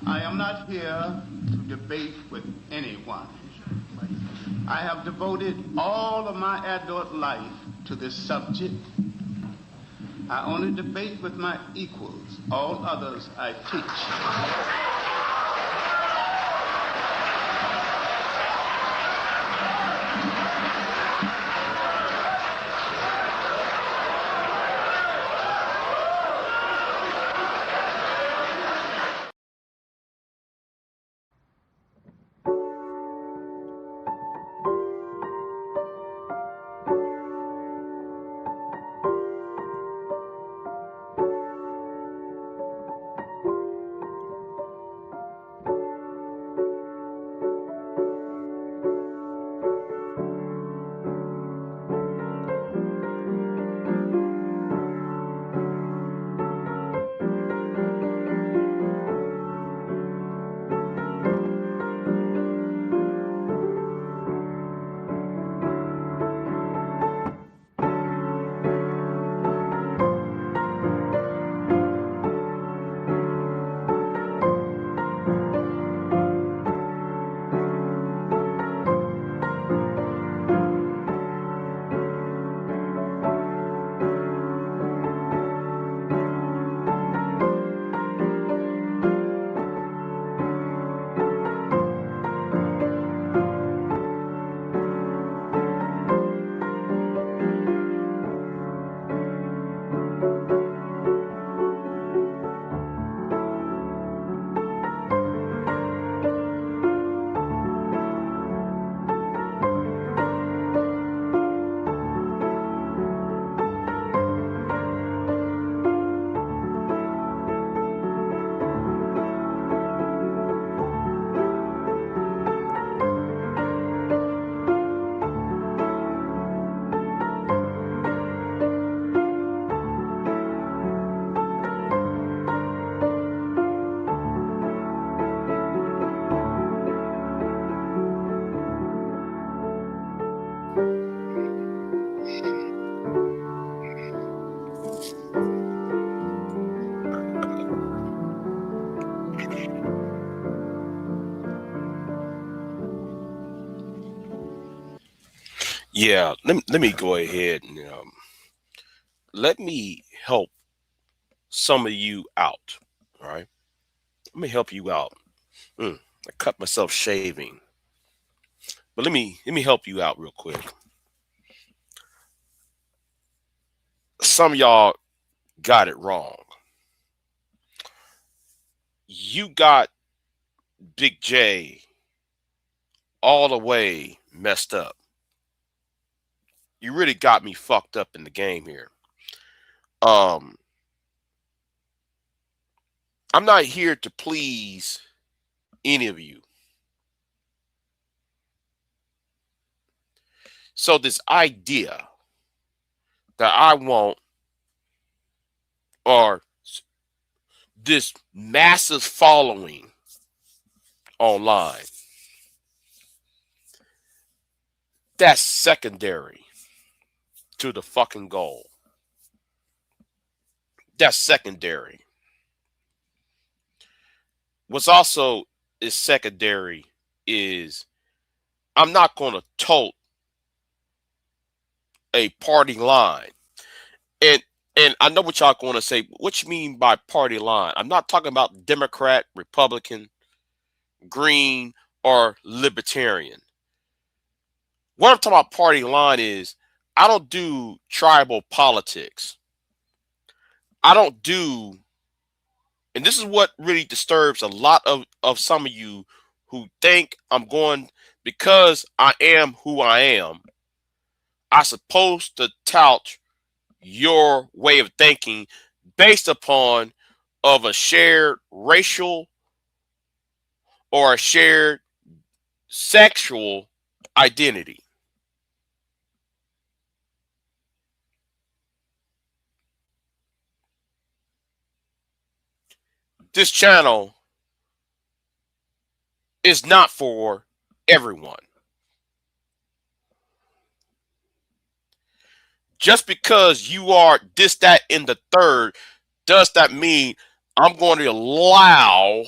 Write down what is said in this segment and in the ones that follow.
I am not here to debate with anyone. I have devoted all of my adult life to this subject. I only debate with my equals. All others I teach. Yeah, let me go ahead and let me help some of you out. All right, let me help you out. I cut myself shaving, but let me help you out real quick. Some of y'all got it wrong. You got Big J all the way messed up. You really got me fucked up in the game here. Um, I'm not here to please any of you. So this idea that I want, or this massive following online, that's secondary to the fucking goal. That's secondary. What's also is secondary is I'm not going to tote a party line. And I know what y'all going to say. What you mean by party line? I'm not talking about Democrat, Republican, Green, or Libertarian. What I'm talking about party line is I don't do tribal politics. I don't do, and this is what really disturbs a lot of some of you who think I'm going, because I am who I am, I'm supposed to tout your way of thinking based upon of a shared racial or a shared sexual identity. This channel is not for everyone. Just because you are this, that, and the third, does that mean I'm going to allow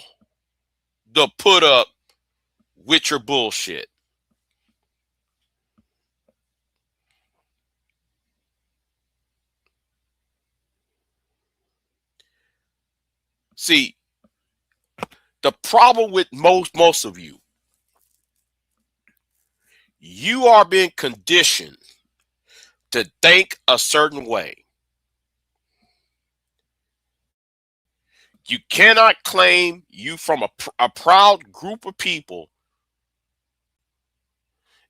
to put up with your bullshit. See, the problem with most of you, you are being conditioned to think a certain way. You cannot claim you from a proud group of people,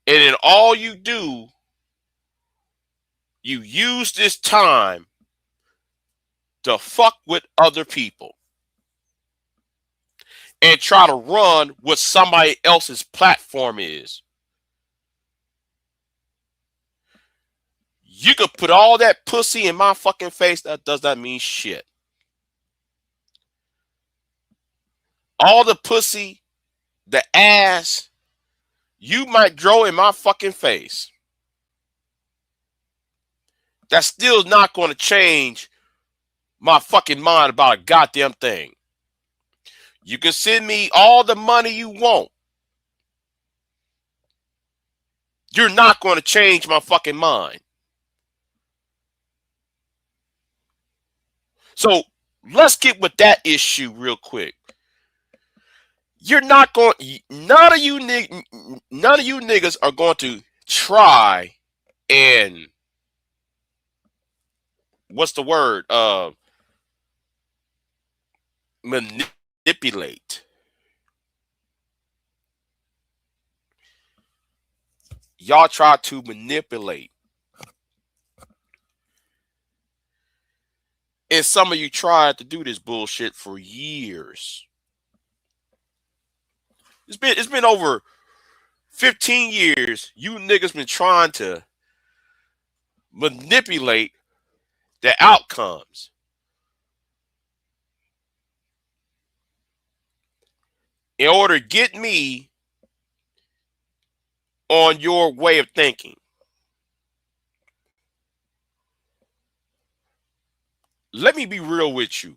and then all you do, you use this time to fuck with other people and try to run what somebody else's platform is. You could put all that pussy in my fucking face. That does not mean shit. All the pussy, the ass, you might throw in my fucking face. That's still not going to change my fucking mind about a goddamn thing. You can send me all the money you want. You're not going to change my fucking mind. So let's get with that issue real quick. You're not going. None of you niggas are going to try and what's the word? Manipulate. Y'all try to manipulate. And some of you tried to do this bullshit for years. It's been over 15 years. You niggas been trying to manipulate the outcomes. In order to get me on your way of thinking. Let me be real with you.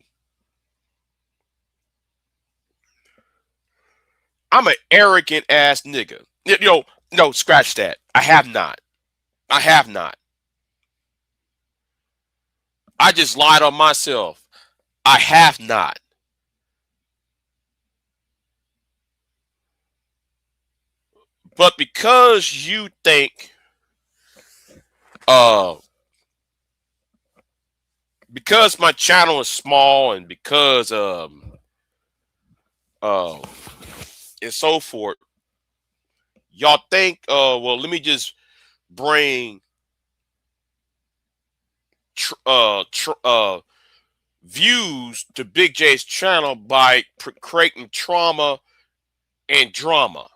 I'm an arrogant ass nigga. No, scratch that. I have not. I just lied on myself. I have not. But because you think, because my channel is small and because and so forth, y'all think, well, let me just bring views to Big J's channel by creating trauma and drama.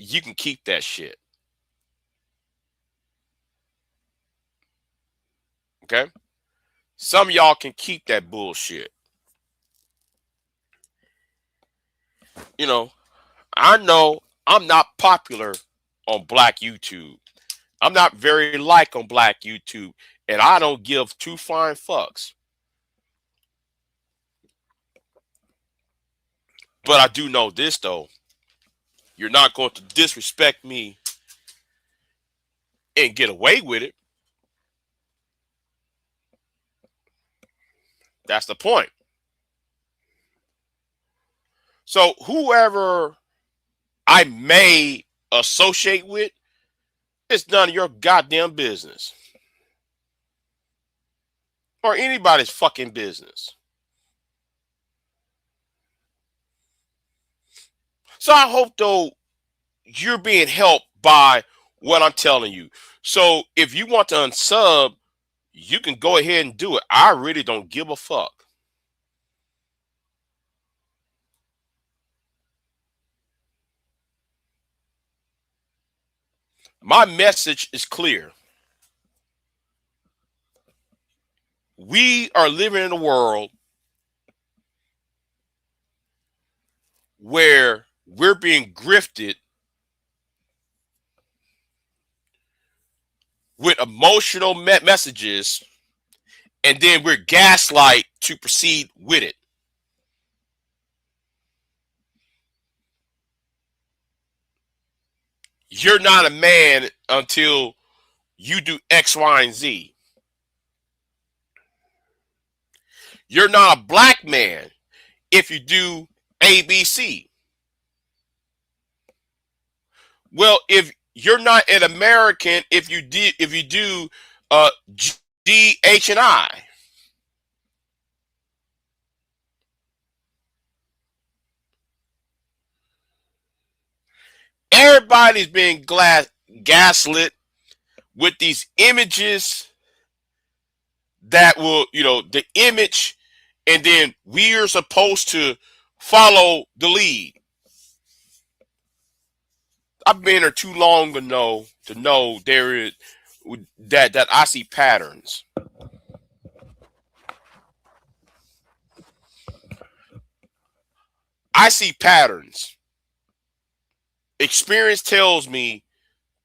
You can keep that shit. Okay? Some of y'all can keep that bullshit. I know I'm not popular on Black YouTube. I'm not very liked on Black YouTube, and I don't give two flying fucks. But I do know this, though. You're not going to disrespect me and get away with it. That's the point. So whoever I may associate with, it's none of your goddamn business. Or anybody's fucking business. So I hope, though, you're being helped by what I'm telling you. So if you want to unsub, you can go ahead and do it. I really don't give a fuck. My message is clear. We are living in a world where we're being grifted with emotional messages, and then we're gaslight to proceed with it. you're not a man until you do X, Y, and Z. You're not a black man if you do A, B, C. Well, if you're not an American if you do G, H, and I. Everybody's being gaslit with these images that will, the image, and then we are supposed to follow the lead. I've been here too long to know there is that I see patterns. I see patterns. Experience tells me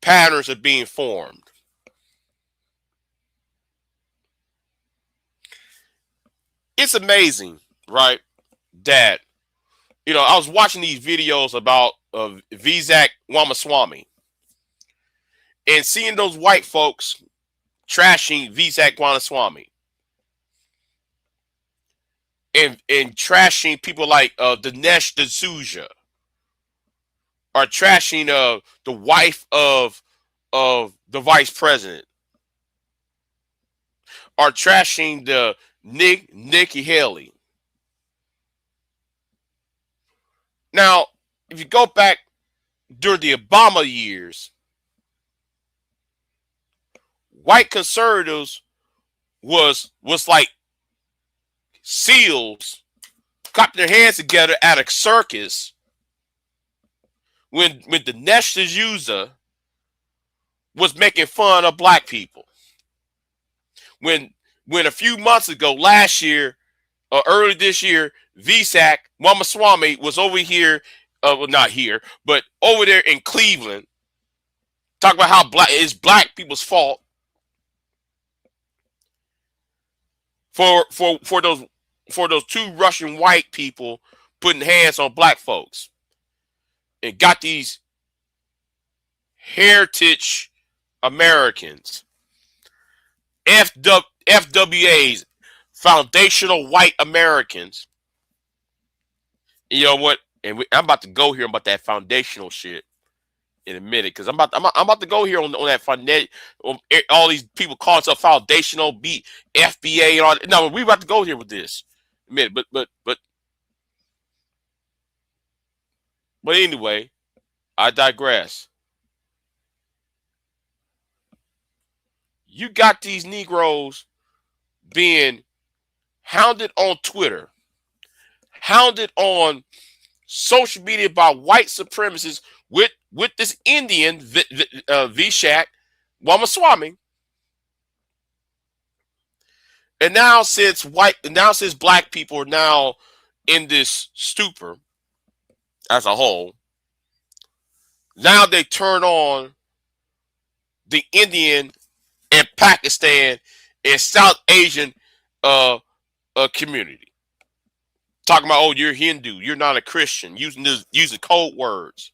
patterns are being formed. It's amazing, right? That I was watching these videos about BIGJXXX Ramaswamy and seeing those white folks trashing BIGJXXX Ramaswamy and trashing people like Dinesh D'Souza, or trashing the wife of the vice president, or trashing the Nikki Haley. Now, if you go back during the Obama years, white conservatives was like seals clapping their hands together at a circus when the Dinesh D'Souza was making fun of black people. When a few months ago, last year or early this year, BIGJXXX Ramaswamy was over here, well, not here, but over there in Cleveland, talking about how it's black people's fault for those two Russian white people putting hands on black folks, and got these heritage Americans, FWAs, foundational white Americans. You know what? And I'm about to go here about that foundational shit in a minute, because I'm about to go here on that all these people calling stuff foundational, FBA, and all. No, we about to go here with this in a minute. But anyway, I digress. You got these Negroes being hounded on Twitter, hounded on social media by white supremacists with this Indian BIGJXXX Ramaswamy. And now since black people are now in this stupor as a whole, now they turn on the Indian and Pakistan and South Asian community, talking about, oh, you're Hindu, you're not a Christian, using code words.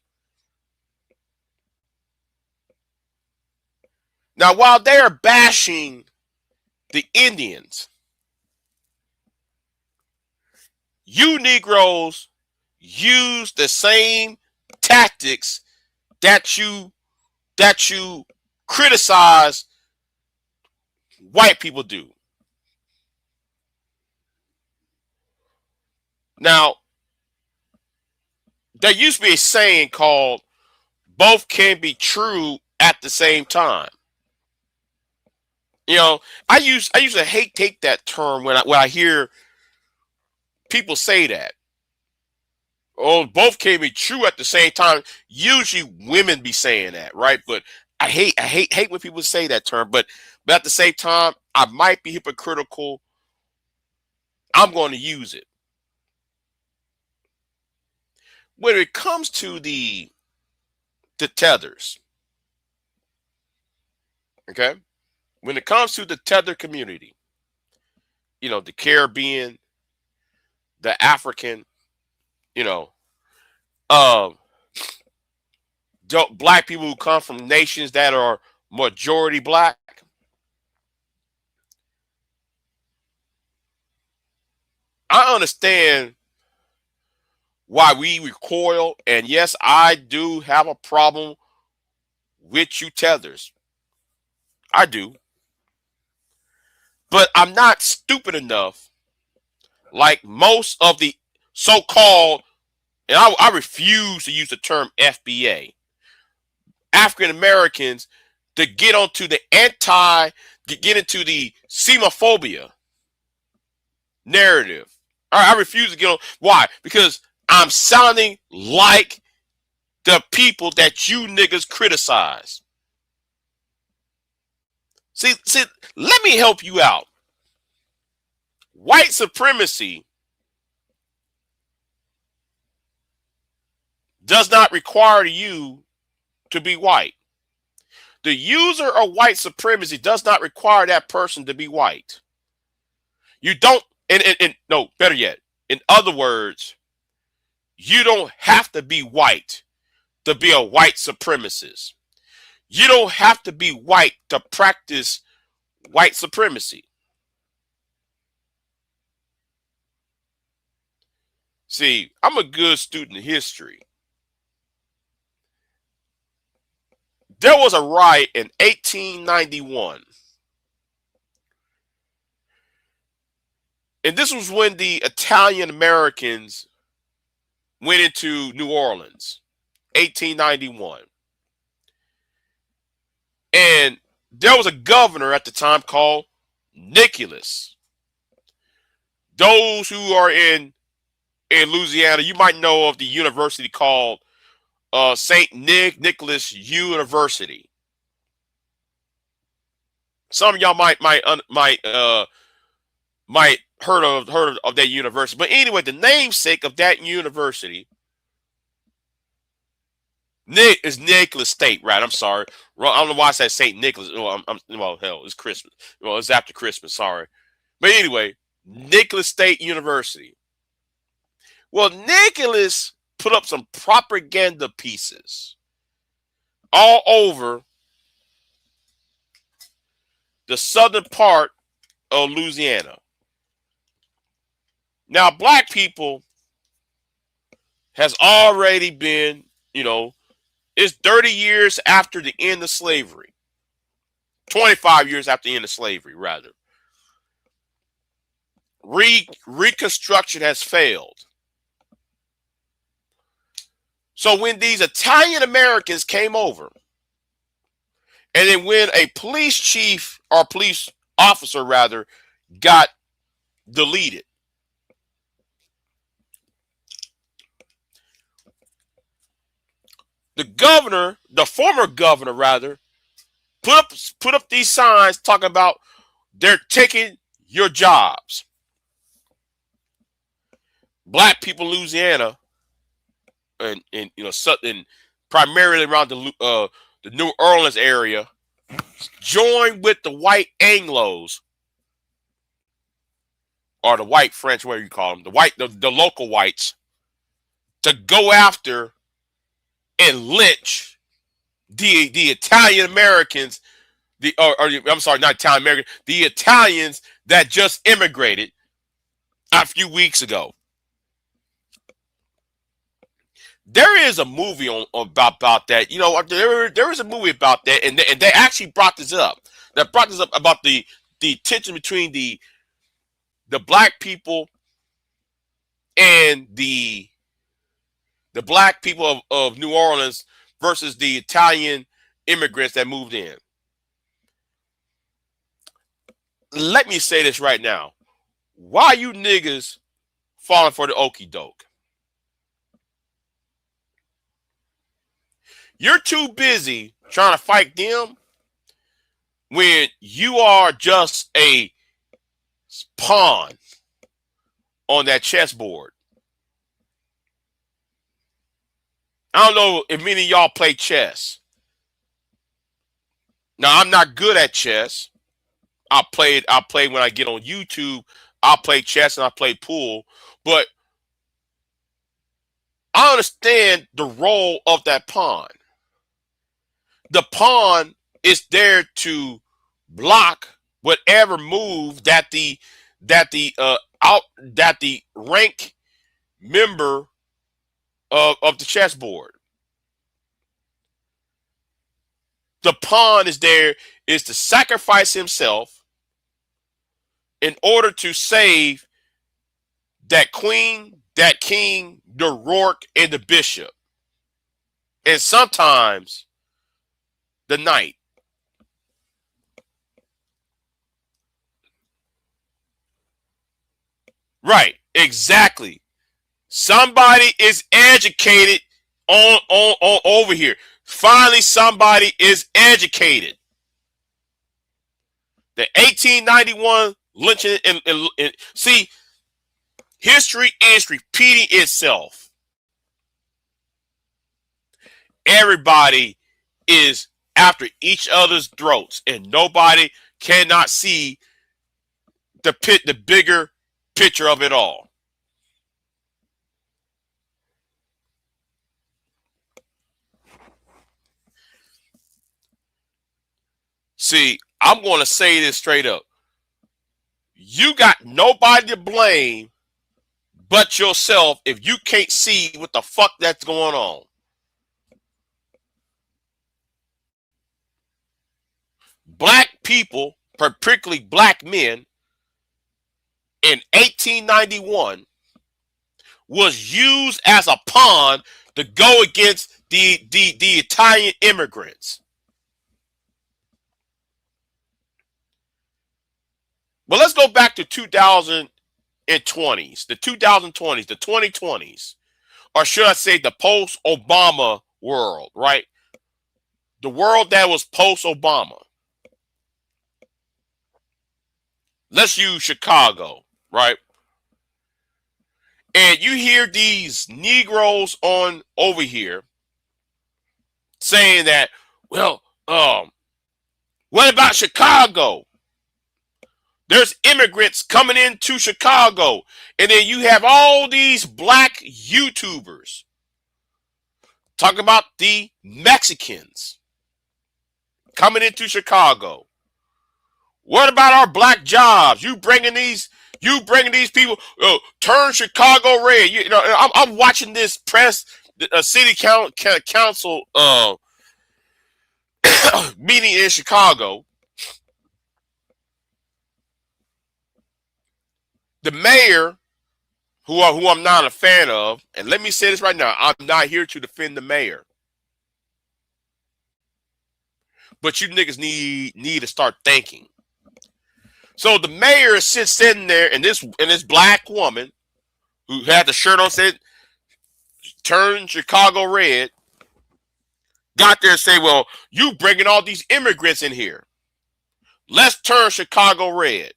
Now, while they're bashing the Indians, you Negroes use the same tactics that you criticize white people do. Now, there used to be a saying called "both can be true at the same time." I used to hate that term when I hear people say that. Oh, both can be true at the same time. Usually women be saying that, right? But I hate when people say that term. But at the same time, I might be hypocritical. I'm going to use it. When it comes to the tethers, okay? When it comes to the tether community, the Caribbean, the African, the black people who come from nations that are majority black, I understand why we recoil. And yes, I do have a problem with you tethers. I do. But I'm not stupid enough, like most of the so-called, and I refuse to use the term FBA, African Americans, to get onto the get into the xenophobia narrative. I refuse to get on. Why? Because I'm sounding like the people that you niggas criticize. See, let me help you out. White supremacy does not require you to be white. The user of white supremacy does not require that person to be white. You don't, and no, better yet, in other words, you don't have to be white to be a white supremacist. You don't have to be white to practice white supremacy. See, I'm a good student of history. There was a riot in 1891. And this was when the Italian Americans went into New Orleans, 1891. And there was a governor at the time called Nicholas. Those who are in Louisiana, you might know of the university called St. Nicholas University. Some of y'all might heard of that university. But anyway, the namesake of that university is Nicholas State, right? I'm sorry. I don't know why I said St. Nicholas. Well, hell, it's Christmas. Well, it's after Christmas. Sorry. But anyway, Nicholas State University. Well, Nicholas put up some propaganda pieces all over the southern part of Louisiana. Now, black people has already been, it's 30 years after the end of slavery. 25 years after the end of slavery, rather. Reconstruction has failed. So when these Italian Americans came over, and then when a police chief or police officer, rather, got deleted, the former governor, rather, put up these signs talking about they're taking your jobs. Black people in Louisiana, and primarily around the New Orleans area, joined with the white Anglos, or the white French, whatever you call them, the local whites, to go after and lynch the Italian Americans, I'm sorry, not Italian Americans, the Italians that just immigrated a few weeks ago. There is a movie about that. There is a movie about that, and they actually brought this up. That brought this up about the tension between the black people and the black people of New Orleans versus the Italian immigrants that moved in. Let me say this right now. Why are you niggas falling for the okie doke? You're too busy trying to fight them when you are just a pawn on that chessboard. I don't know if many of y'all play chess. Now, I'm not good at chess. I'll play when I get on YouTube. I'll play chess and I play pool. But I understand the role of that pawn. The pawn is there to block whatever move that the rank member of the chessboard. The pawn is there is to sacrifice himself in order to save that queen, that king, the rook, and the bishop. And sometimes the knight. Right, exactly. Somebody is educated on over here. Finally, somebody is educated. The 1891 lynching and see, history is repeating itself. Everybody is after each other's throats, and nobody cannot see the bigger picture of it all. See, I'm going to say this straight up. You got nobody to blame but yourself if you can't see what the fuck that's going on. Black people, particularly black men, in 1891 was used as a pawn to go against the Italian immigrants. But let's go back to 2020s, the 2020s, or should I say the post-Obama world, right? The world that was post-Obama. Let's use Chicago, right? And you hear these Negroes on over here saying that, well, what about Chicago? There's immigrants coming into Chicago. And then you have all these black YouTubers talking about the Mexicans coming into Chicago. What about our black jobs? You bringing these people, turn Chicago red. You know, I'm watching this city council meeting in Chicago. The mayor, who I'm not a fan of, and let me say this right now, I'm not here to defend the mayor. But you niggas need to start thinking. So the mayor is sitting there, and this black woman who had the shirt on said, "Turn Chicago red," got there and say, "Well, you bringing all these immigrants in here. Let's turn Chicago red."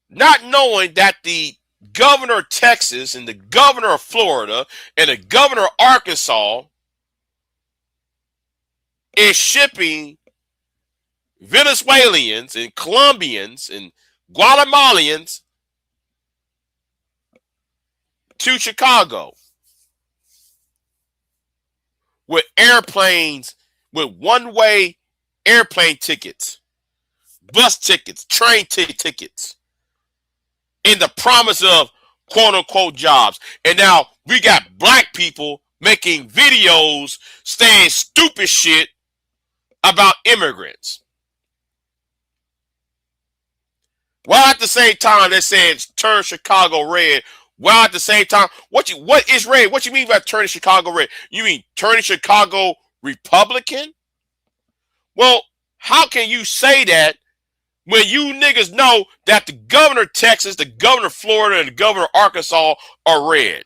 Not knowing that the governor of Texas and the governor of Florida and the governor of Arkansas is shipping Venezuelans and Colombians and Guatemalans to Chicago with airplanes, with one-way airplane tickets, bus tickets, train tickets, in the promise of quote-unquote jobs. And now we got black people making videos saying stupid shit about immigrants. While at the same time they're saying turn Chicago red. While at the same time, what is red? What you mean by turning Chicago red? You mean turning Chicago Republican? Well, how can you say that when you niggas know that the governor of Texas, the governor of Florida, and the governor of Arkansas are red?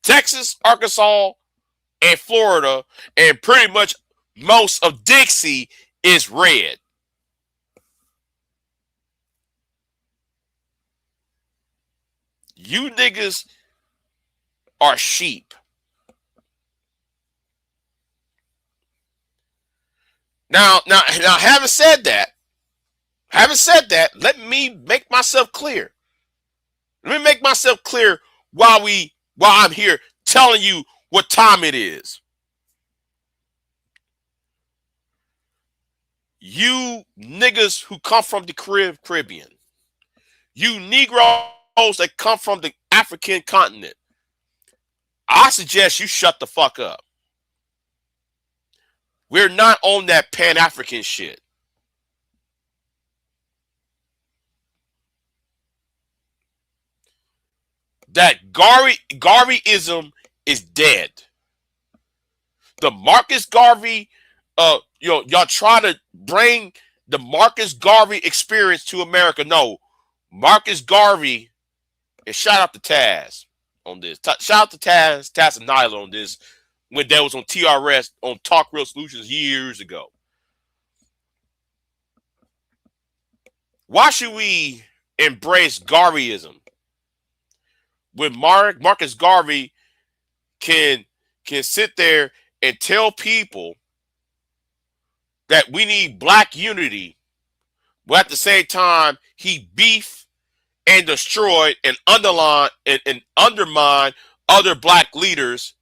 Texas, Arkansas, and Florida, and pretty much most of Dixie is red. You niggas are sheep. Now, having said that, let me make myself clear. Let me make myself clear while I'm here telling you what time it is. You niggas who come from the Caribbean, you Negroes that come from the African continent, I suggest you shut the fuck up. We're not on that Pan-African shit. That Garveyism is dead. The Marcus Garvey, y'all try to bring the Marcus Garvey experience to America. No, Marcus Garvey, and shout out to Taz on this. Shout out to Taz and Nyla on this when that was on TRS on Talk Real Solutions years ago. Why should we embrace Garveyism when Marcus Garvey can sit there and tell people that we need black unity, but at the same time he beefed and destroyed and undermined other black leaders,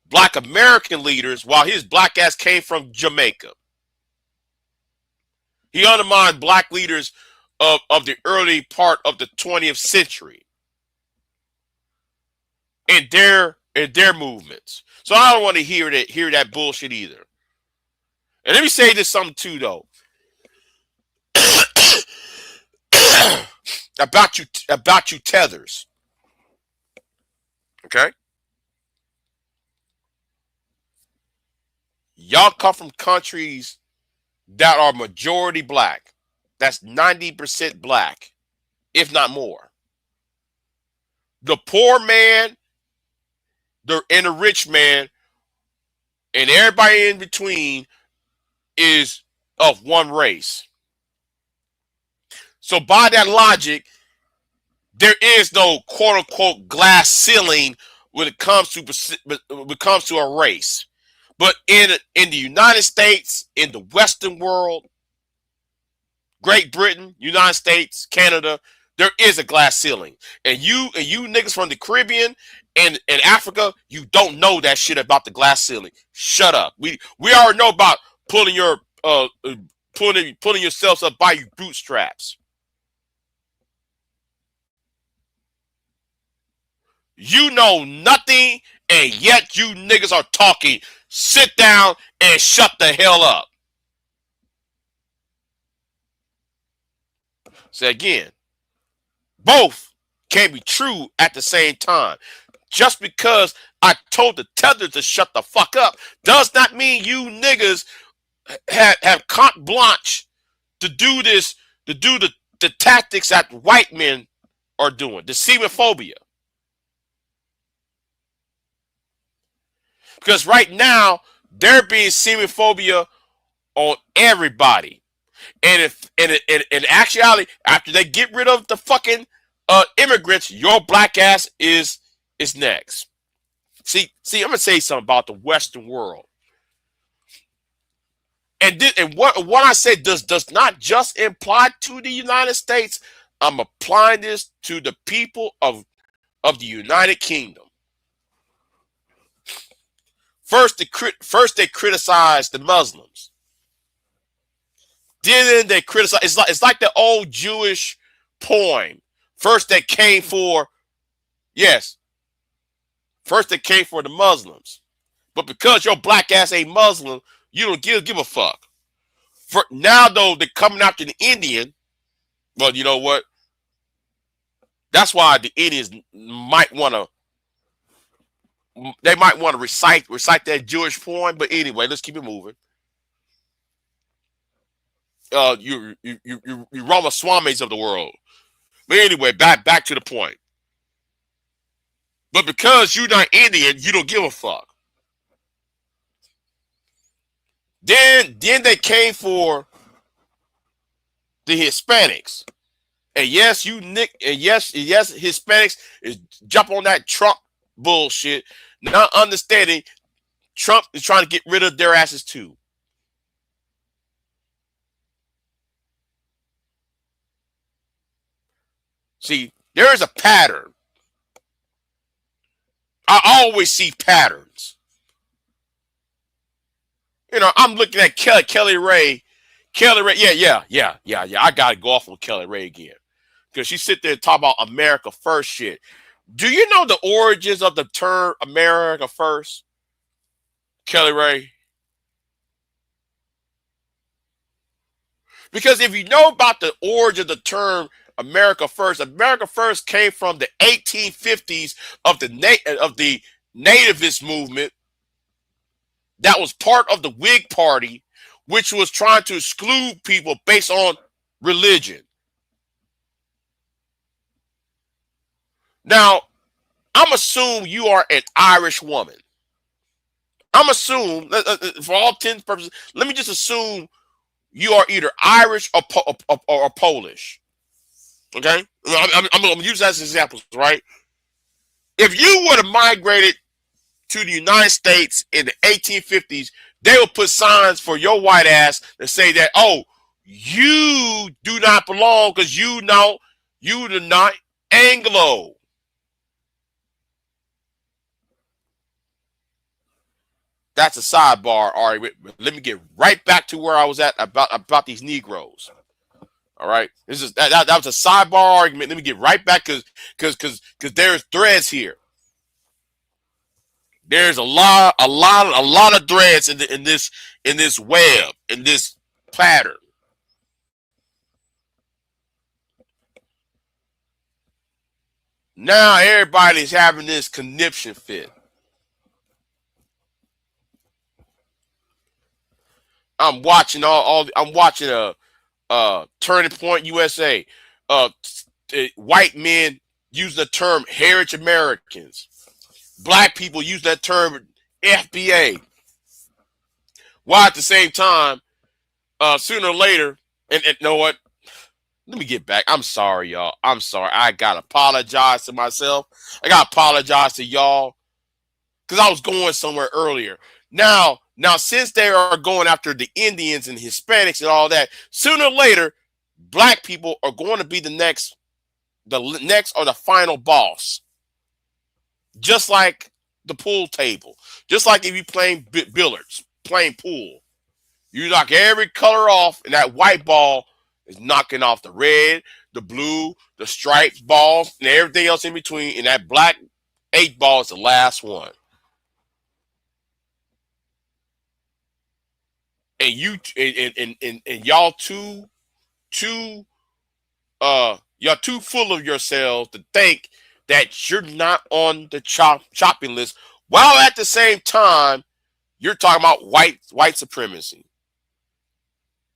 black American leaders, while his black ass came from Jamaica. He undermined black leaders of the early part of the 20th century in their movements. So I don't want to hear that bullshit either. And let me say this something too, though. about you tethers. Okay? Y'all come from countries that are majority black. That's 90% black, if not more. The poor man, and the rich man, and everybody in between is of one race. So by that logic, there is no quote unquote glass ceiling when it comes to a race. But in the United States, in the Western world, Great Britain, United States, Canada, there is a glass ceiling. And you niggas from the Caribbean and Africa, you don't know that shit about the glass ceiling. Shut up. We already know about pulling yourselves up by your bootstraps. You know nothing, and yet you niggas are talking. Sit down and shut the hell up. Say again, both can be true at the same time. Just because I told the tether to shut the fuck up does not mean you niggas have carte blanche to do this, to do the tactics that white men are doing, the xenophobia. Because right now, they're being xenophobia on everybody. And if in actuality, after they get rid of the fucking immigrants, your black ass is next. See, I'm gonna say something about the Western world. And what I say does not just apply to the United States. I'm applying this to the people of the United Kingdom. First they criticize the Muslims. Then they criticize. It's like the old Jewish poem. First they came for the Muslims, but because your black ass ain't Muslim, you don't give a fuck. For now though, they're coming after the Indian. Well, you know what? That's why the Indians might want to. They might want to recite that Jewish poem. But anyway, let's keep it moving. You Ramaswamis of the world. But anyway, back to the point. But because you're not Indian, you don't give a fuck. Then they came for the Hispanics. And yes, Hispanics is jump on that Trump bullshit, not understanding Trump is trying to get rid of their asses too. See, there is a pattern. I always see patterns. You know, I'm looking at Kelly Ray. Kelly Ray, yeah. I gotta go off on Kelly Ray again. Because she sit there and talk about America first shit. Do you know the origins of the term America first? Kelly Ray? Because if you know about the origin of the term America first came from the 1850s of the nativist movement that was part of the Whig Party, which was trying to exclude people based on religion. Now, I'm assuming you are an Irish woman. I'm assuming, for all intents and purposes, let me just assume you are either Irish or Polish. Okay? I'm going to use that as examples, right? If you would have migrated to the United States in the 1850s, they would put signs for your white ass that say that, oh, you do not belong because you are not Anglo. That's a sidebar argument. Let me get right back to where I was at about these Negroes. All right, this is that was a sidebar argument. Let me get right back because there's threads here. There's a lot of threads in this web, in this pattern. Now everybody's having this conniption fit. I'm watching I'm watching Turning Point USA. White men use the term heritage Americans. Black people use that term FBA. While at the same time, sooner or later, and you know what? Let me get back. I'm sorry, y'all. I'm sorry. I gotta apologize to myself. I gotta apologize to y'all because I was going somewhere earlier. Now, since they are going after the Indians and Hispanics and all that, sooner or later, black people are going to be the next or the final boss. Just like the pool table. Just like if you playing billiards, playing pool. You knock every color off, and that white ball is knocking off the red, the blue, the striped balls, and everything else in between. And that black 8 ball is the last one. And you and y'all too y'all too full of yourselves to think that you're not on the chopping list, while at the same time you're talking about white supremacy.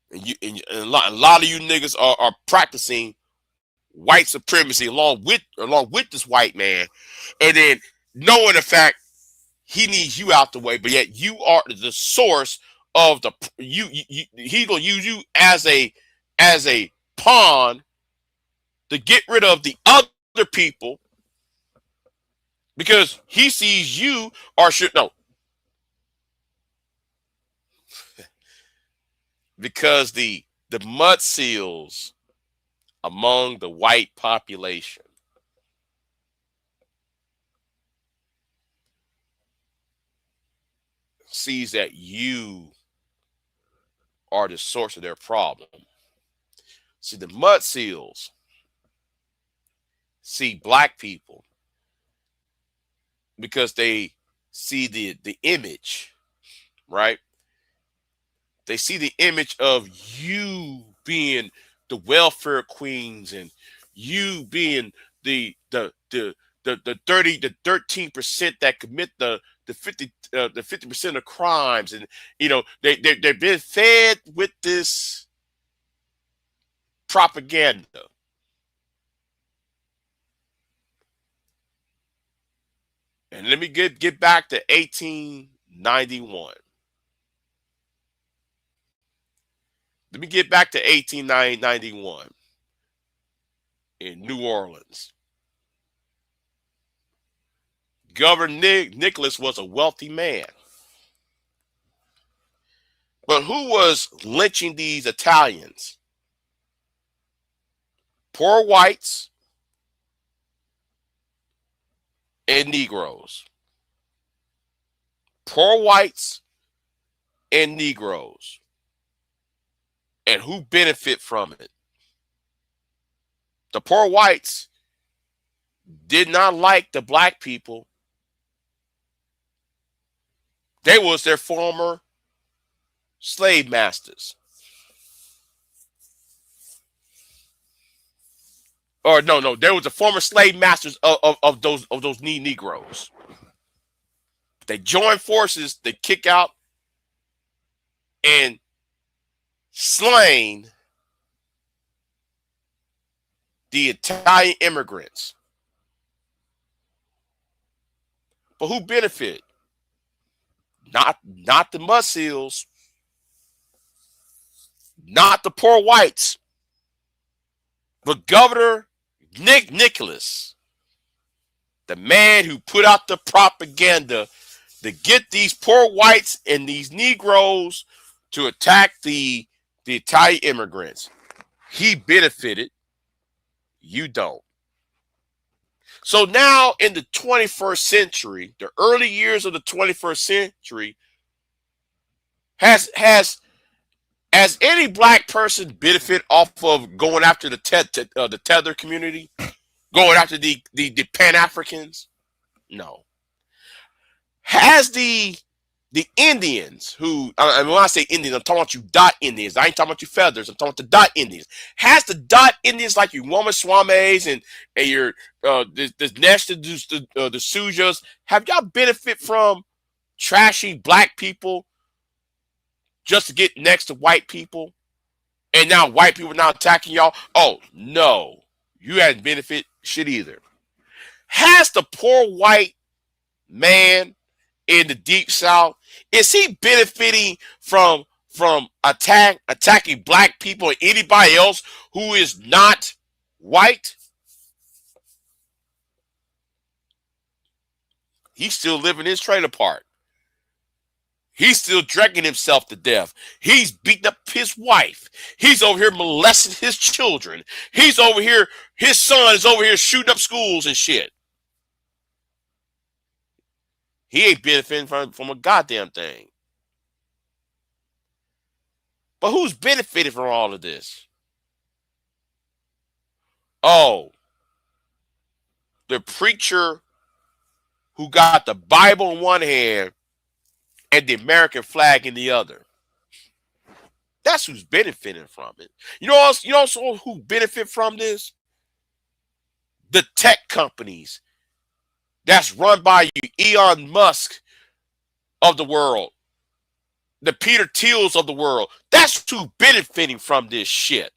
And a lot of you niggas are practicing white supremacy along with this white man, and then knowing the fact he needs you out the way, but yet you are the source of the he's gonna use you as a pawn to get rid of the other people because he sees you or should know because the mud seals among the white population sees that you are the source of their problem. See, the mud seals see black people because they see the image, right? They see the image of you being the welfare queens and you being the 13% that commit the 50% of crimes, and you know they've been fed with this propaganda. And let me get back to 1891. Let me get back to 1891 in New Orleans. Governor Nicholas was a wealthy man. But who was lynching these Italians? Poor whites and Negroes. poor whites and Negroes. And who benefit from it? The poor whites did not like the black people. They was their former slave masters. Or no, there was the former slave masters of those Negroes. They joined forces to kick out and slain the Italian immigrants. But who benefited? Not the mud seals, not the poor whites, but Governor Nick Nicholas, the man who put out the propaganda to get these poor whites and these Negroes to attack the Italian immigrants. He benefited. You don't. So now in the 21st century, the early years of the 21st century, has any black person benefit off of going after the tether community, going after the Pan-Africans? No. Has the Indians who, and when I say Indians, I'm talking about you dot Indians. I ain't talking about you feathers. I'm talking about the dot Indians. Has the dot Indians like you Womaswames and your the Nest, the Sujas, have y'all benefit from trashing black people just to get next to white people? And now white people now attacking y'all? Oh, no. You hadn't benefit shit either. Has the poor white man in the Deep South, is he benefiting from attacking black people and anybody else who is not white? He's still living his trailer park. He's still drinking himself to death. He's beating up his wife. He's over here molesting his children. He's over here, his son is over here shooting up schools and shit. He ain't benefiting from a goddamn thing. But who's benefited from all of this? Oh, the preacher who got the Bible in one hand and the American flag in the other. That's who's benefiting from it. You know also who benefit from this? The tech companies that's run by you, Elon Musk of the world, the Peter Thiels of the world. That's who benefiting from this shit.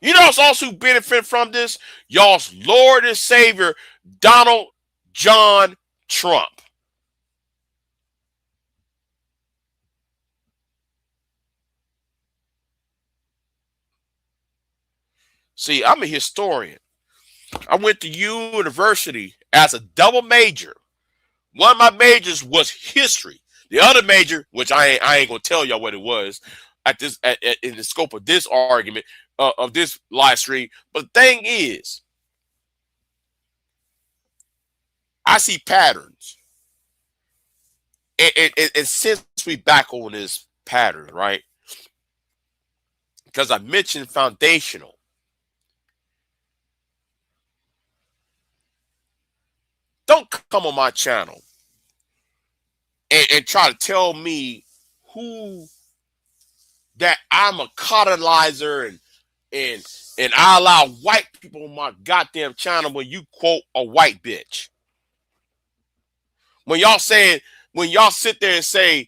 You know what's also benefit from this? Y'all's Lord and Savior, Donald John Trump. See, I'm a historian. I went to university as a double major. One of my majors was history. The other major, which I ain't gonna tell y'all what it was in the scope of this argument of this live stream. But the thing is, I see patterns, and since we back on this pattern, right? Because I mentioned foundational. Don't come on my channel and try to tell me who that I'm a colonizer and I allow white people on my goddamn channel when you quote a white bitch. When y'all sit there and say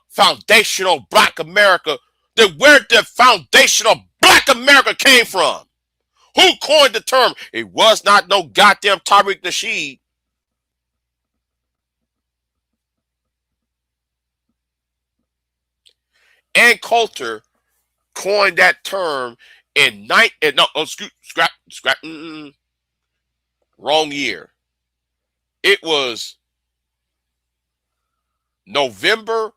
foundational black America, then where the foundational black America came from? Who coined the term? It was not no goddamn Tariq Nasheed. Ann Coulter coined that term in wrong year. It was November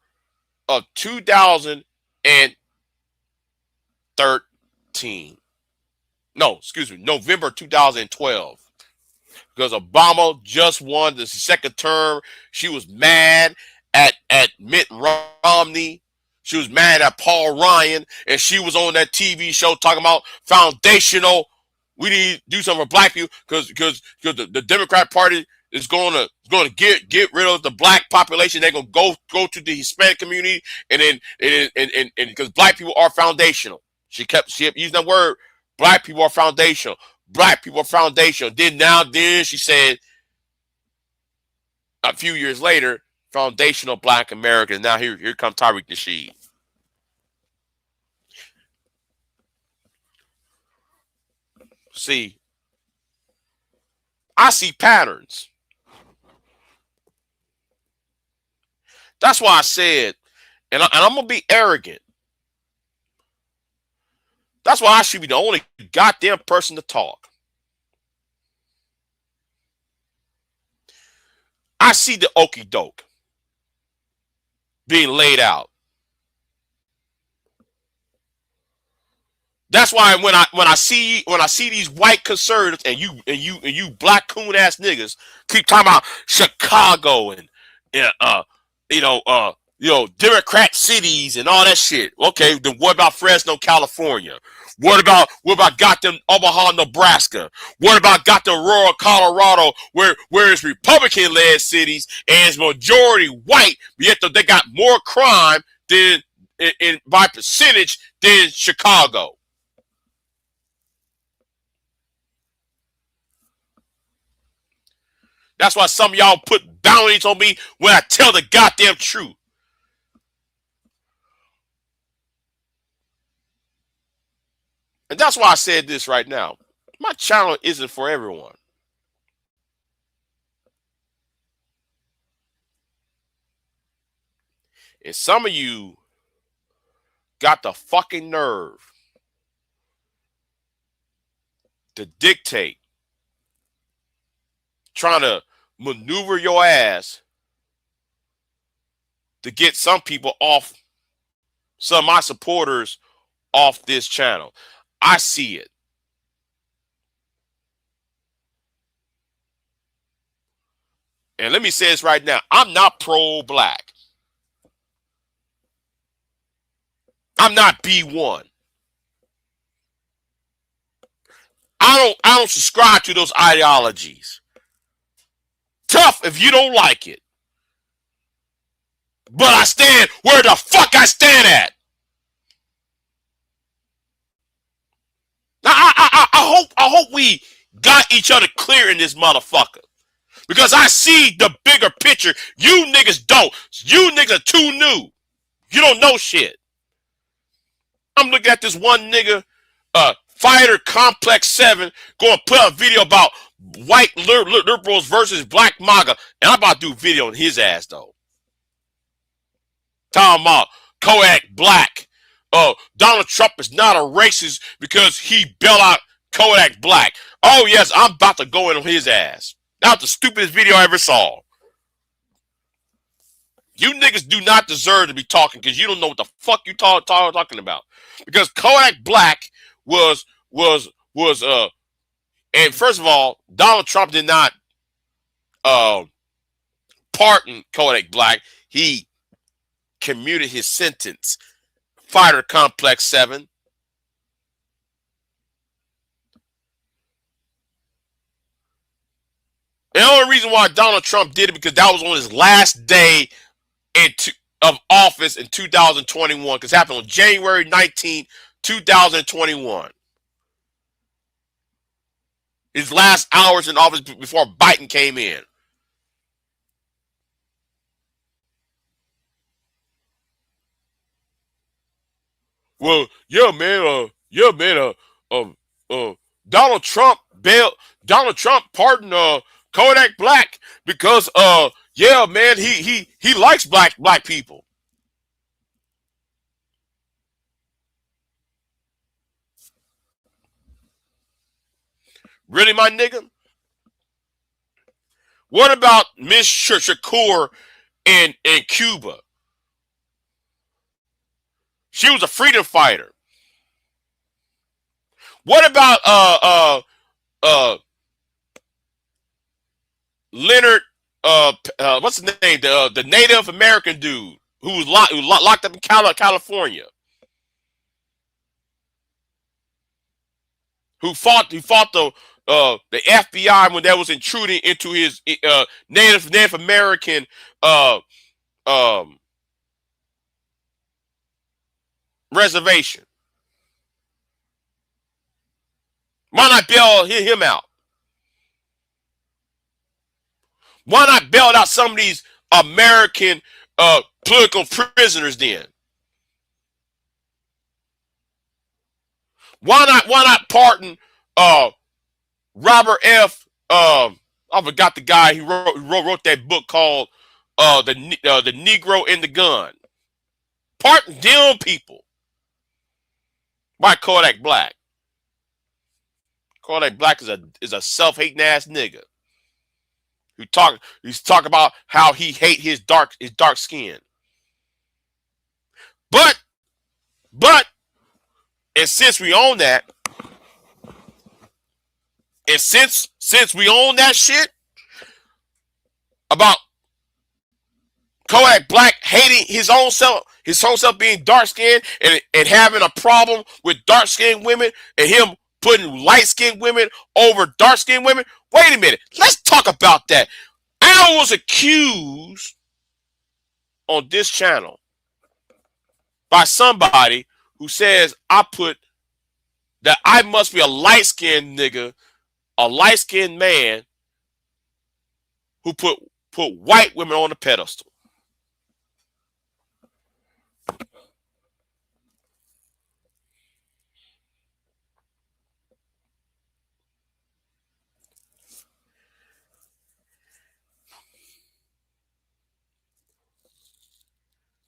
of 2013. No, excuse me, November 2012. because Obama just won the second term. She was mad at Mitt Romney. She was mad at Paul Ryan, and she was on that TV show talking about foundational. We need to do something for black people because the Democrat Party is going to get rid of the black population. They're going to go to the Hispanic community, and then because black people are foundational. She kept using that word. Black people are foundational. Black people are foundational. Then she said a few years later, foundational black Americans. Now here comes Tariq Nasheed. See, I see patterns. That's why I said, and I'm gonna be arrogant. That's why I should be the only goddamn person to talk. I see the okie doke being laid out. That's why when I see these white conservatives and you black coon ass niggas keep talking about Chicago and Democrat cities and all that shit. Okay, then what about Fresno, California? What about goddamn Omaha, Nebraska? What about goddamn rural Colorado, where it's Republican led cities and it's majority white, but yet they got more crime than in by percentage than Chicago? That's why some of y'all put bounties on me when I tell the goddamn truth. And that's why I said this right now. My channel isn't for everyone. And some of you got the fucking nerve to dictate, trying to maneuver your ass to get some people off, some of my supporters off this channel. I see it. And let me say this right now. I'm not pro-black. I'm not B1. I don't subscribe to those ideologies. Tough if you don't like it. But I stand where the fuck I stand at. Now, I hope we got each other clear in this motherfucker. Because I see the bigger picture. You niggas don't. You niggas are too new. You don't know shit. I'm looking at this one nigga, Fighter Complex 7, going to put out a video about white liberals versus black MAGA. And I'm about to do a video on his ass, though. Talking about Kodak Black. Donald Trump is not a racist because he bailed out Kodak Black. Oh, yes, I'm about to go in on his ass. That was the stupidest video I ever saw. You niggas do not deserve to be talking because you don't know what the fuck you talking about. Because Kodak Black was and first of all, Donald Trump did not pardon Kodak Black. He commuted his sentence. Fighter Complex 7. The only reason why Donald Trump did it because that was on his last day of office in 2021. Because it happened on January 19, 2021. His last hours in office before Biden came in. Well, yeah, man. Donald Trump pardoned Kodak Black because yeah, man, he likes black people. Really, my nigga? What about Miss Shakur in Cuba? She was a freedom fighter. What about Leonard, what's his name? The Native American dude who was locked up in California, who fought the FBI when that was intruding into his Native American um, reservation. Why not bail him out? Why not bail out some of these American political prisoners then? Why not pardon Robert F. I forgot the guy who wrote that book called the Negro and the Gun. Pardon them people. Why Kodak Black? Kodak Black is a self-hating ass nigga. He's talking about how he hate his dark skin. But and since we own that, and since we own that shit about Kodak Black hating his own self being dark skinned and having a problem with dark skinned women and him putting light skinned women over dark skinned women. Wait a minute, let's talk about that. I was accused on this channel by somebody who says that I must be a light skinned nigga, a light skinned man who put white women on the pedestal.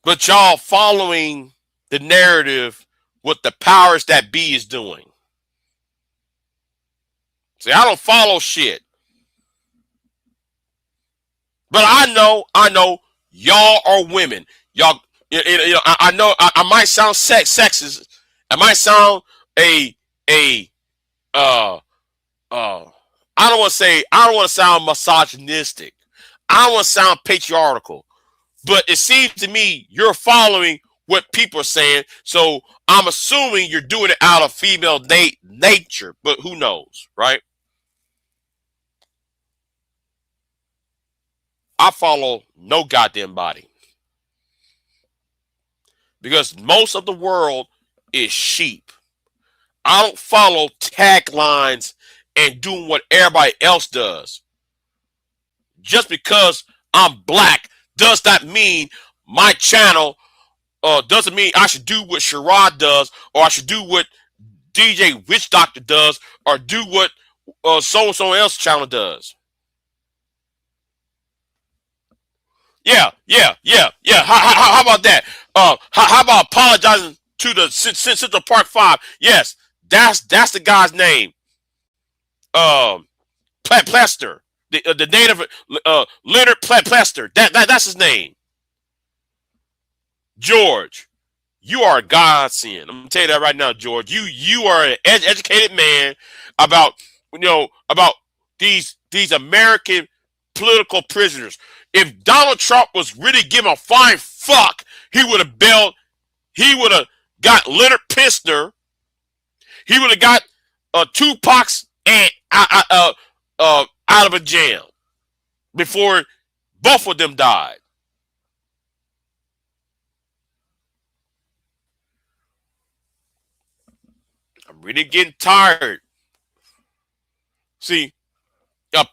But y'all following the narrative what the powers that be is doing. See, I don't follow shit. But I know y'all are women. Y'all, I know I might sound sexist. I might sound I don't want to sound misogynistic. I don't want to sound patriarchal. But it seems to me you're following what people are saying, so I'm assuming you're doing it out of female nature, but who knows, right? I follow no goddamn body. Because most of the world is sheep. I don't follow taglines and doing what everybody else does. Just because I'm black does not mean my channel doesn't mean I should do what Sherrod does, or I should do what DJ Witch Doctor does, or do what so-and-so else channel does. Yeah. How about that? How about apologizing to the Central Park 5? Yes, that's the guy's name. Plester, the native Leonard Plester. That's his name. George, you are a godsend. I'm gonna tell you that right now, George. You are an educated man about these American political prisoners. If Donald Trump was really giving a fine fuck, he would have got Leonard Pisner. He would have got Tupac's aunt out of a jail before both of them died. I'm really getting tired. See,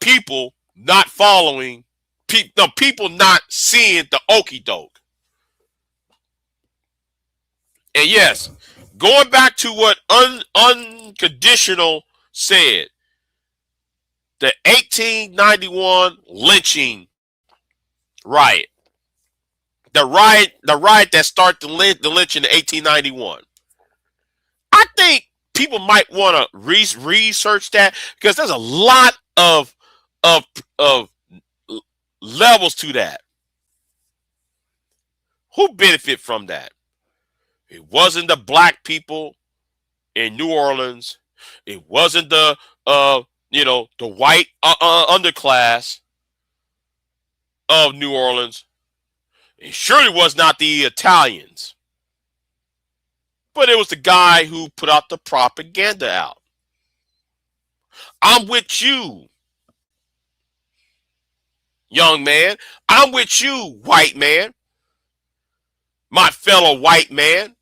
people not following, people not seeing the okie doke. And yes, going back to what Unconditional said, the 1891 lynching riot, the riot that started the lynch in 1891. I think people might want to research that, because there's a lot of levels to that. Who benefit from that? It wasn't the black people in New Orleans. It wasn't the white underclass. of New Orleans. It surely was not the Italians, but it was the guy who put out the propaganda out. I'm with you, young man. I'm with you, white man. My fellow white man.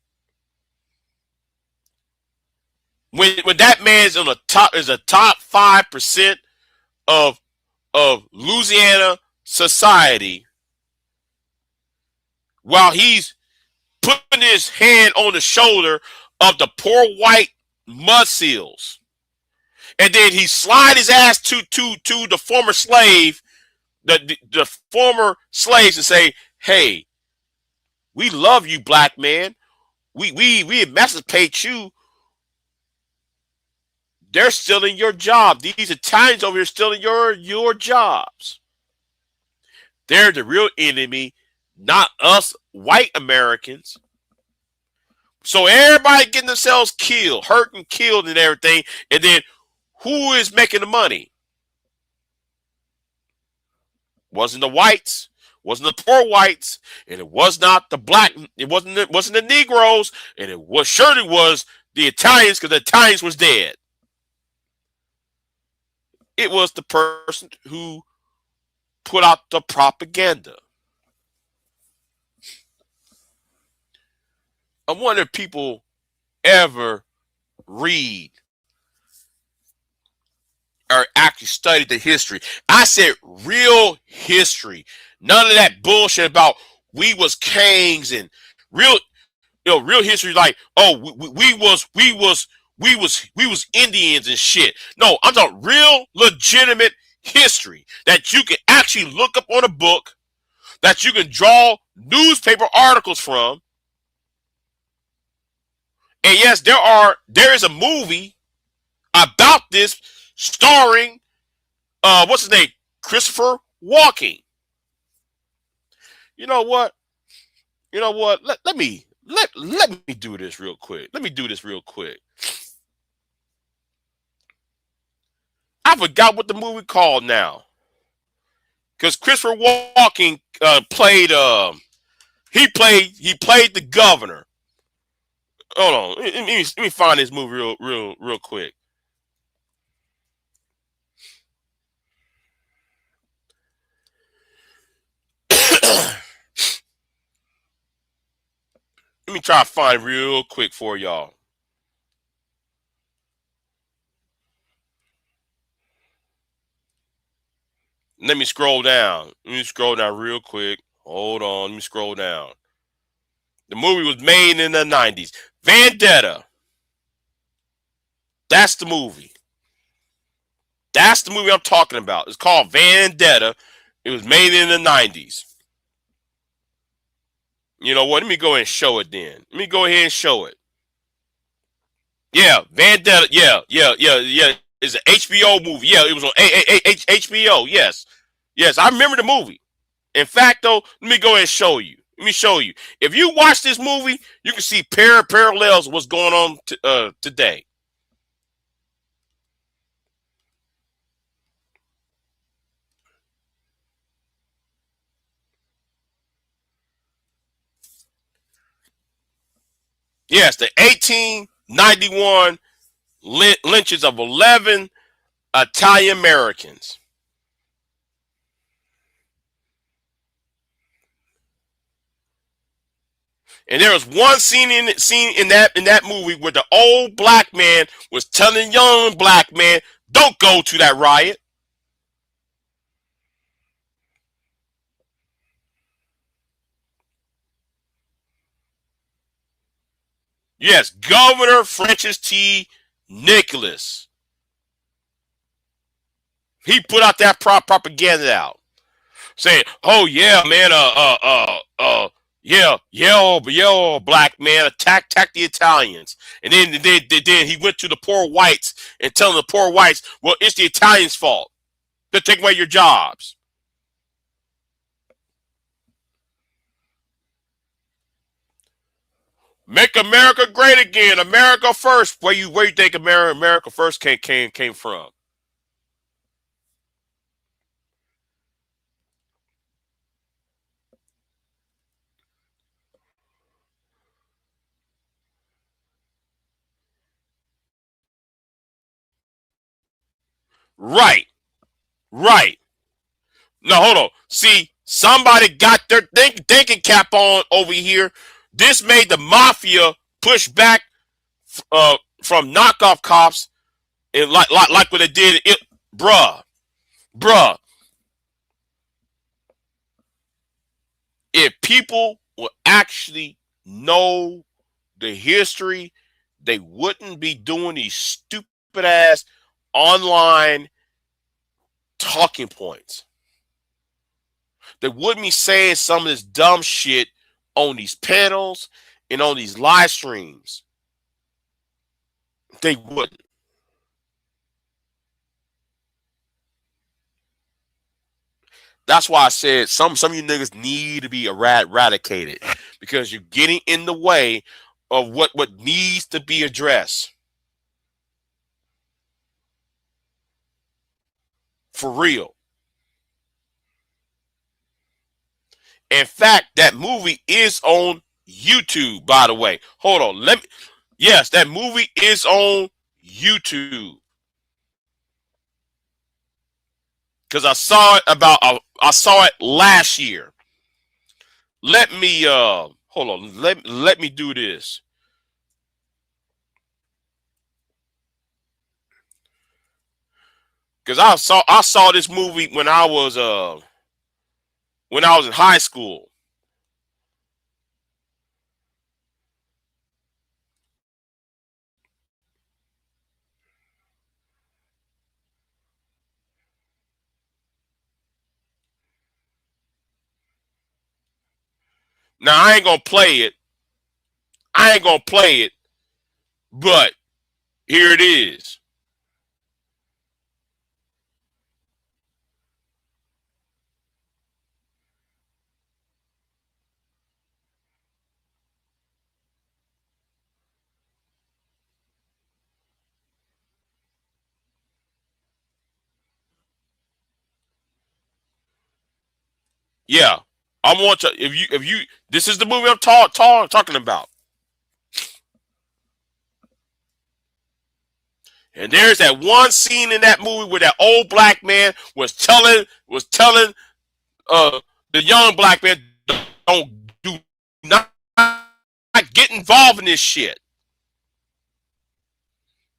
When that man's on the top is a top 5% of Louisiana society, while he's putting his hand on the shoulder of the poor white mud seals, and then he slide his ass to the former slave, the former slaves, and say, "Hey, we love you, black man. We emancipate you. They're stealing your job. These Italians over here stealing your jobs. They're the real enemy, not us white Americans." So everybody getting themselves killed, hurt and killed and everything. And then who is making the money? Wasn't the whites, wasn't the poor whites, and it was not the black, it wasn't the Negroes, and it was surely was the Italians, because the Italians was dead. It was the person who put out the propaganda. I wonder if people ever read or actually study the history. I said real history. None of that bullshit about we was kings and real, real history like, oh, we was Indians and shit. No, I'm talking real legitimate history that you can actually look up on a book, that you can draw newspaper articles from. And yes, there is a movie about this starring what's his name? Christopher Walken. You know what? Let me do this real quick. I forgot what the movie called now. Because Christopher Walken played he played the governor. Hold on. Let me find this movie real quick. Let me try to find real quick for y'all. Let me scroll down. Real quick. Hold on. Let me scroll down. The movie was made in the 90s. Vendetta. That's the movie. That's the movie I'm talking about. It's called Vendetta. It was made in the 90s. You know what? Let me go ahead and show it then. Let me go ahead and show it. Yeah, Vendetta. Yeah. It's an HBO movie. Yeah, it was on HBO. Yes. I remember the movie. In fact, though, let me go ahead and show you. If you watch this movie, you can see parallels of what's going on today. Yes, the 1891 lynchings of 11 Italian Americans. And there was one scene in that movie where the old black man was telling the young black man, "Don't go to that riot." Yes, Governor Francis T. Nicholas. He put out that propaganda out, saying, "Oh yeah, man, yeah, black man, attack the Italians." And then he went to the poor whites and telling the poor whites, "Well, it's the Italians' fault. They're taking away your jobs." Make America great again. America first. Where you think America first came from? Right. Right. No, hold on. See, somebody got their thinking cap on over here. This made the mafia push back from knockoff cops and like what they did. Bruh, bruh. If people would actually know the history, they wouldn't be doing these stupid ass online talking points. They wouldn't be saying some of this dumb shit on these panels and on these live streams. They wouldn't. That's why I said some of you niggas need to be eradicated because you're getting in the way of what needs to be addressed. For real. In fact, that movie is on YouTube, by the way. Hold on. Yes, that movie is on YouTube. Because I saw it last year. Let me hold on. Let me do this. Because I saw this movie when I was in high school. Now I ain't gonna play it. But here it is. Yeah. I want to if you this is the movie I'm talking about. And there's that one scene in that movie where that old black man was telling uh the young black man don't do not get involved in this shit.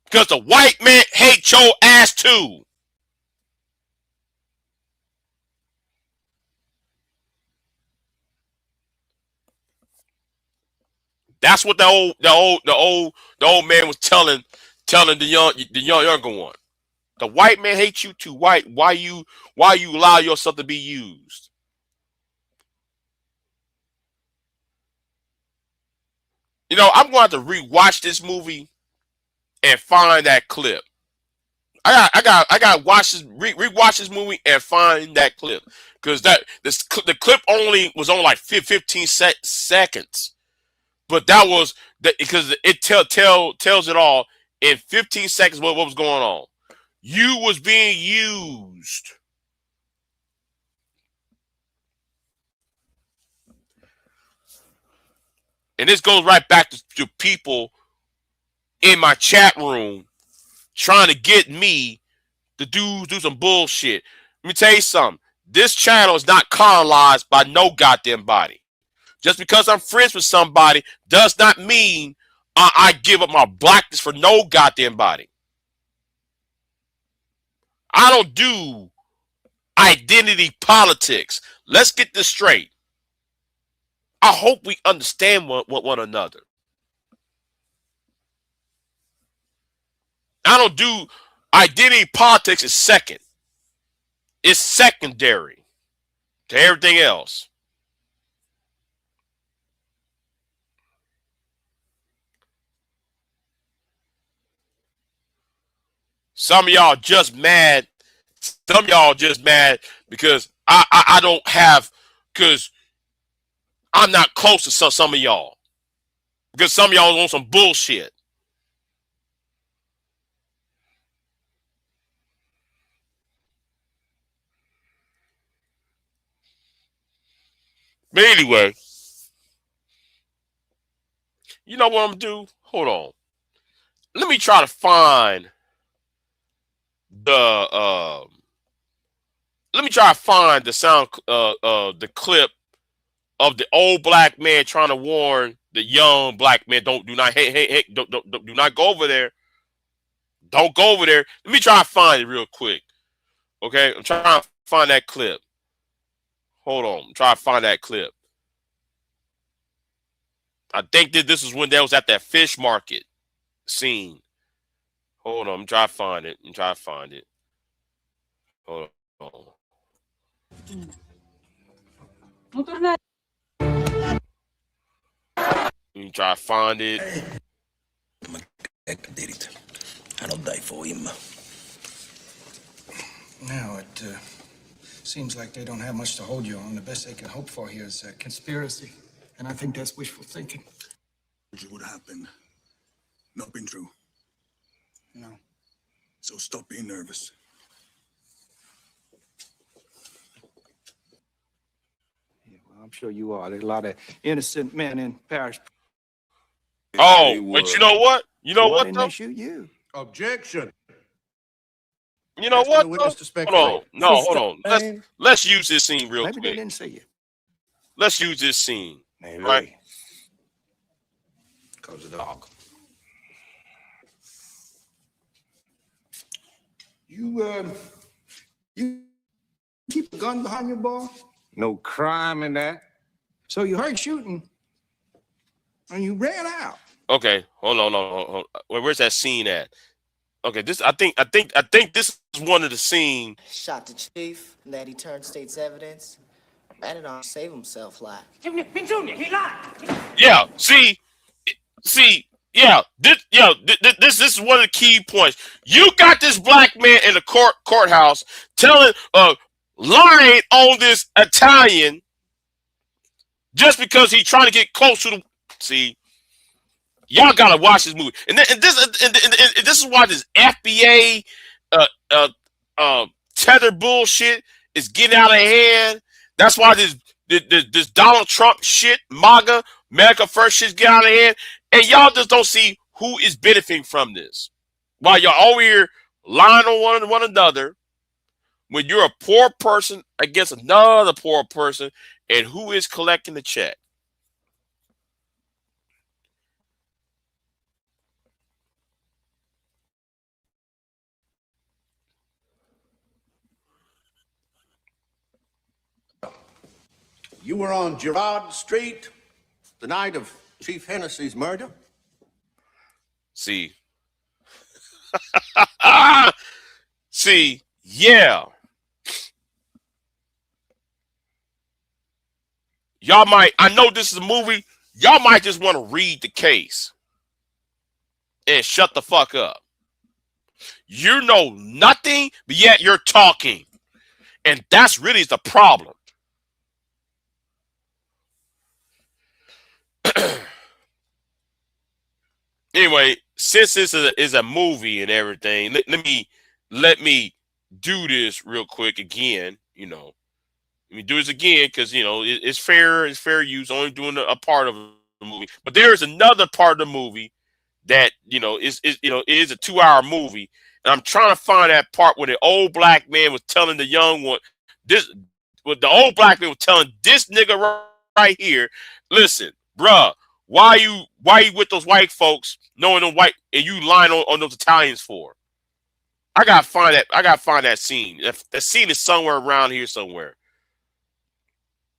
Because the white man hates your ass too. That's what the old man was telling the younger one. The white man hates you too. Why you allow yourself to be used? You know, I'm going to have to rewatch this movie and find that clip. I got to watch this rewatch this movie and find that clip because the clip only was on like 15 seconds, but that was because it tells it all in 15 seconds what was going on. You was being used. And this goes right back to people in my chat room trying to get me to do some bullshit. Let me tell you something. This channel is not colonized by no goddamn body. Just because I'm friends with somebody does not mean I give up my blackness for no goddamn body. I don't do identity politics. Let's get this straight. I hope we understand one another. I don't do identity politics is second. It's secondary to everything else. Some of y'all just mad. Some of y'all just mad because I don't have because I'm not close to some of y'all. Because some of y'all want some bullshit. But anyway, you know what I'm gonna do? Hold on. Let me try to find the let me try to find the sound the clip of the old black man trying to warn the young black man, do not hey don't do not go over there. Don't go over there. Let me try to find it real quick. Okay? I'm trying to find that clip. Hold on. I'm trying to find that clip. I think that this is when they was at that fish market scene. Hold on. I'm trying to find it. I'm trying to find it. Hold on. Let me try to find it. I did it. I'll die for him. Now, it seems like they don't have much to hold you on. The best they can hope for here is a conspiracy. And I think that's wishful thinking. It would happen. Not been true. No. So stop being nervous. Yeah, well, I'm sure you are. There's a lot of innocent men in Paris. Oh, but you know what? You know what, Didn't though? they shoot you? Objection. You know Asking what, the witness to though? Hold on. speculate. No, hold on. Let's use this scene real Maybe they quick. didn't see you. Let's use this scene. Maybe. Right? Cause of the dog. You keep a gun behind your bar? No crime in that. So you heard shooting, and you ran out. Okay. Hold on. Where's that scene at? Okay, I think this is one of the scenes. Shot the chief, and that he turned state's evidence. Man did not save himself like. Yeah, yeah, this is one of the key points. You got this black man in the courthouse telling lying on this Italian just because he's trying to get close to the y'all gotta watch this movie. And this is why this FBA tether bullshit is getting out of hand. That's why this Donald Trump shit, MAGA, America First shit get out of hand. And y'all just don't see who is benefiting from this. While y'all over here lying on one another, when you're a poor person against another poor person, and who is collecting the check? You were on Girard Street the night of Chief Hennessy's murder? See. See, yeah. Y'all might, I know this is a movie, y'all might just want to read the case and shut the fuck up. You know nothing, but yet you're talking. And that's really the problem. Anyway, since this is a movie and everything, let me do this real quick again. Let me do this again because it's fair use. Only doing a part of the movie, but there is another part of the movie that is a 2-hour movie, and I'm trying to find that part where the old black man was telling the young one the old black man was telling this nigga right here, listen, bruh. Why you with those white folks knowing them white and you lying on those Italians for? I gotta find that scene. That scene is somewhere around here somewhere.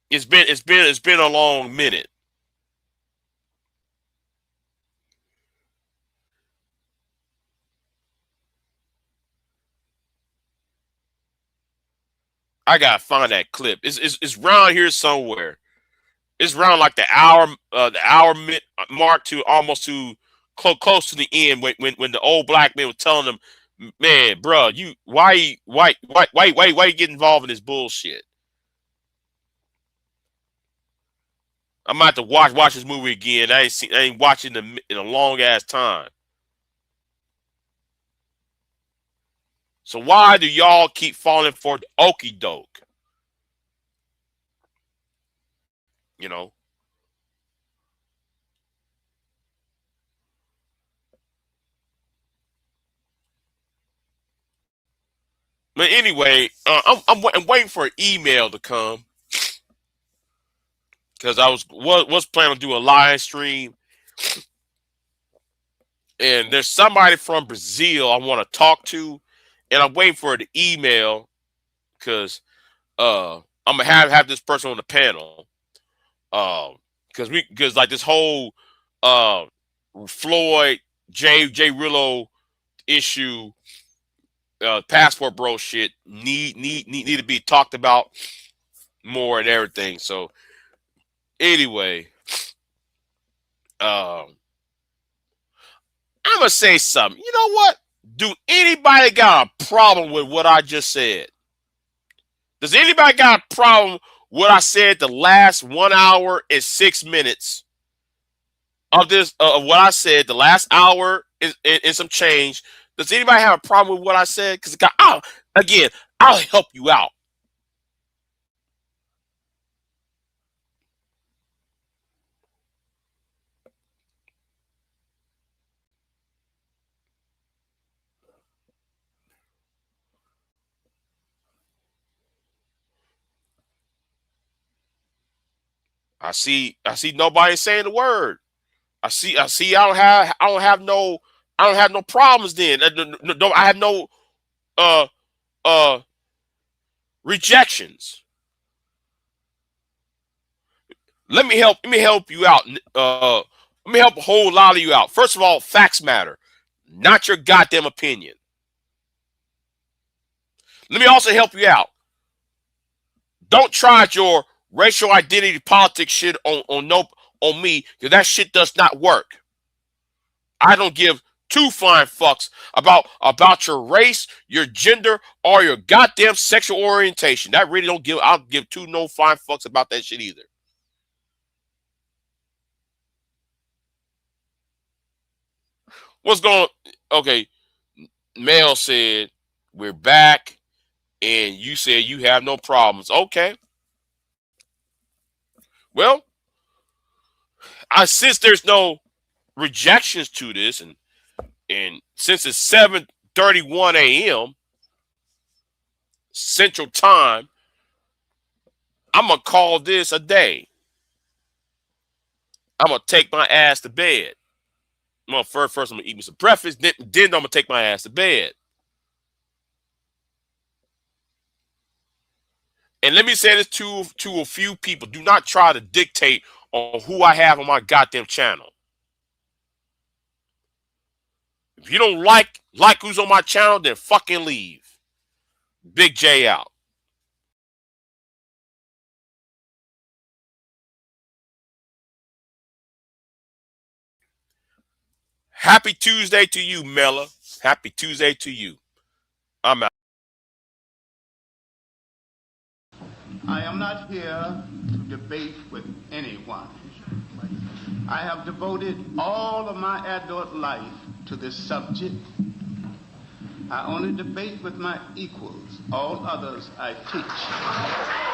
It's been a long minute. I gotta find that clip. It's around here somewhere. It's around like the hour mark to almost to close to the end when the old black man was telling them, man, bro, you why you get involved in this bullshit? I'm about to watch this movie again. I ain't watching it in a long ass time. So why do y'all keep falling for the okie doke? You know. But anyway, I'm waiting for an email to come because I was planning on doing a live stream, and there's somebody from Brazil I want to talk to, and I'm waiting for the email because I'm gonna have this person on the panel, because like this whole uh Floyd J Rillo issue, passport bro shit need to be talked about more and everything. So anyway, I'm gonna say something. You know what? Do anybody got a problem with what I just said? Does anybody got a problem with what I said the last 1 hour and 6 minutes of this, of what I said the last hour and some change? Does anybody have a problem with what I said? Because again, I'll help you out. I see nobody saying the word. I see I don't have no problems then. I have no uh uh rejections. Let me help you out. Let me help a whole lot of you out. First of all, facts matter, not your goddamn opinion. Let me also help you out. Don't try your racial identity politics shit on me, because that shit does not work. I don't give two flying fucks about your race, your gender, or your goddamn sexual orientation. That really don't give. I'll give two no flying fucks about that shit either. What's going on? Okay, Mel said we're back, and you said you have no problems. Okay. Well, since there's no rejections to this, and since it's 7:31 a.m. Central Time, I'm gonna call this a day. I'm gonna take my ass to bed. First I'm gonna eat me some breakfast, then I'm gonna take my ass to bed. And let me say this to a few people: do not try to dictate on who I have on my goddamn channel. If you don't like who's on my channel, then fucking leave. Big J out. Happy Tuesday to you, Mella. Happy Tuesday to you. I'm out. I am not here to debate with anyone. I have devoted all of my adult life to this subject. I only debate with my equals. All others I teach.